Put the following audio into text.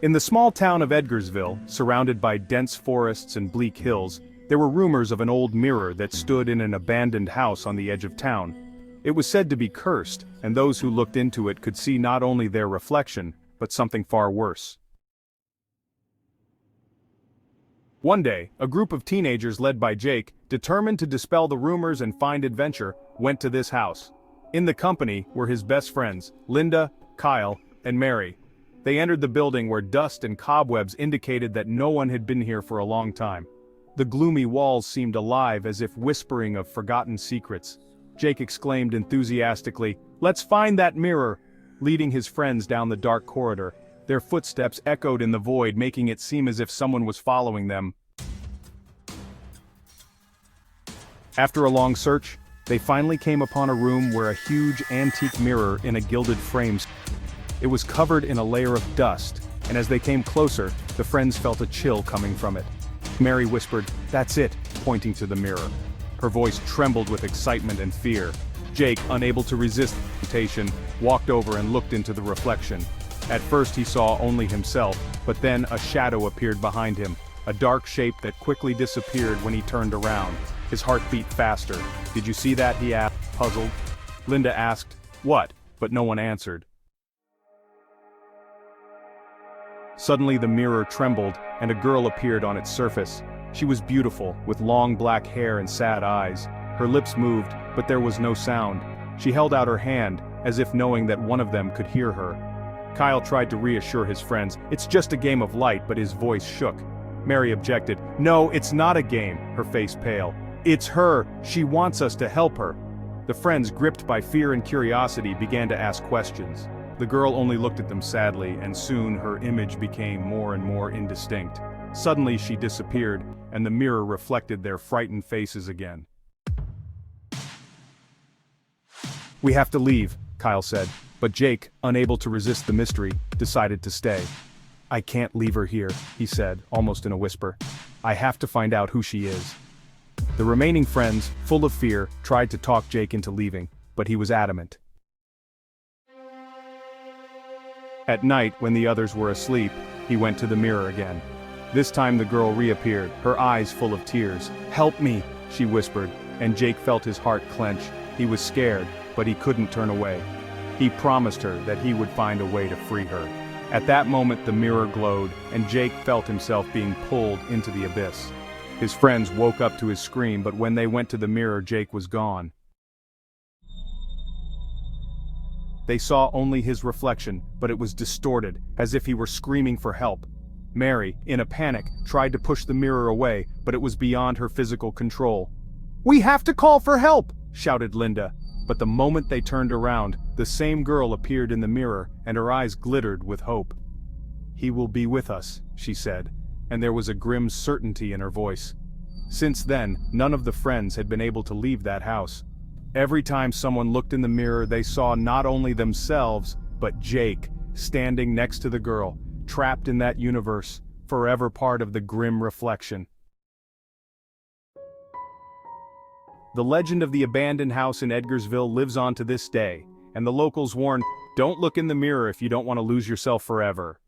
In the small town of Edgarsville, surrounded by dense forests and bleak hills, there were rumors of an old mirror that stood in an abandoned house on the edge of town. It was said to be cursed, and those who looked into it could see not only their reflection, but something far worse. One day, a group of teenagers led by Jake, determined to dispel the rumors and find adventure, went to this house. In the company were his best friends, Linda, Kyle, and Mary. They entered the building where dust and cobwebs indicated that no one had been here for a long time. The gloomy walls seemed alive as if whispering of forgotten secrets. Jake exclaimed enthusiastically, "Let's find that mirror!" Leading his friends down the dark corridor. Their footsteps echoed in the void, making it seem as if someone was following them. After a long search, they finally came upon a room where a huge antique mirror in a gilded frame. It was covered in a layer of dust, and as they came closer, the friends felt a chill coming from it. Mary whispered, "That's it," pointing to the mirror. Her voice trembled with excitement and fear. Jake, unable to resist the temptation, walked over and looked into the reflection. At first he saw only himself, but then a shadow appeared behind him, a dark shape that quickly disappeared when he turned around. His heart beat faster. "Did you see that?" he asked, puzzled. Linda asked, "What?" but no one answered. Suddenly the mirror trembled, and a girl appeared on its surface. She was beautiful, with long black hair and sad eyes. Her lips moved, but there was no sound. She held out her hand, as if knowing that one of them could hear her. Kyle tried to reassure his friends, "It's just a game of light," but his voice shook. Mary objected, "No, it's not a game," her face pale. "It's her, she wants us to help her." The friends, gripped by fear and curiosity, began to ask questions. The girl only looked at them sadly, and soon her image became more and more indistinct. Suddenly she disappeared, and the mirror reflected their frightened faces again. "We have to leave," Kyle said, but Jake, unable to resist the mystery, decided to stay. "I can't leave her here," he said, almost in a whisper. "I have to find out who she is." The remaining friends, full of fear, tried to talk Jake into leaving, but he was adamant. At night, when the others were asleep, he went to the mirror again. This time the girl reappeared, her eyes full of tears. "Help me," she whispered, and Jake felt his heart clench. He was scared, but he couldn't turn away. He promised her that he would find a way to free her. At that moment the mirror glowed, and Jake felt himself being pulled into the abyss. His friends woke up to his scream, but when they went to the mirror, Jake was gone. They saw only his reflection, but it was distorted, as if he were screaming for help. Mary, in a panic, tried to push the mirror away, but it was beyond her physical control. "We have to call for help!" shouted Linda. But the moment they turned around, the same girl appeared in the mirror, and her eyes glittered with hope. "He will be with us," she said, and there was a grim certainty in her voice. Since then, none of the friends had been able to leave that house. Every time someone looked in the mirror, they saw not only themselves, but Jake, standing next to the girl, trapped in that universe, forever part of the grim reflection. The legend of the abandoned house in Edgarsville lives on to this day, and the locals warn, "Don't look in the mirror if you don't want to lose yourself forever."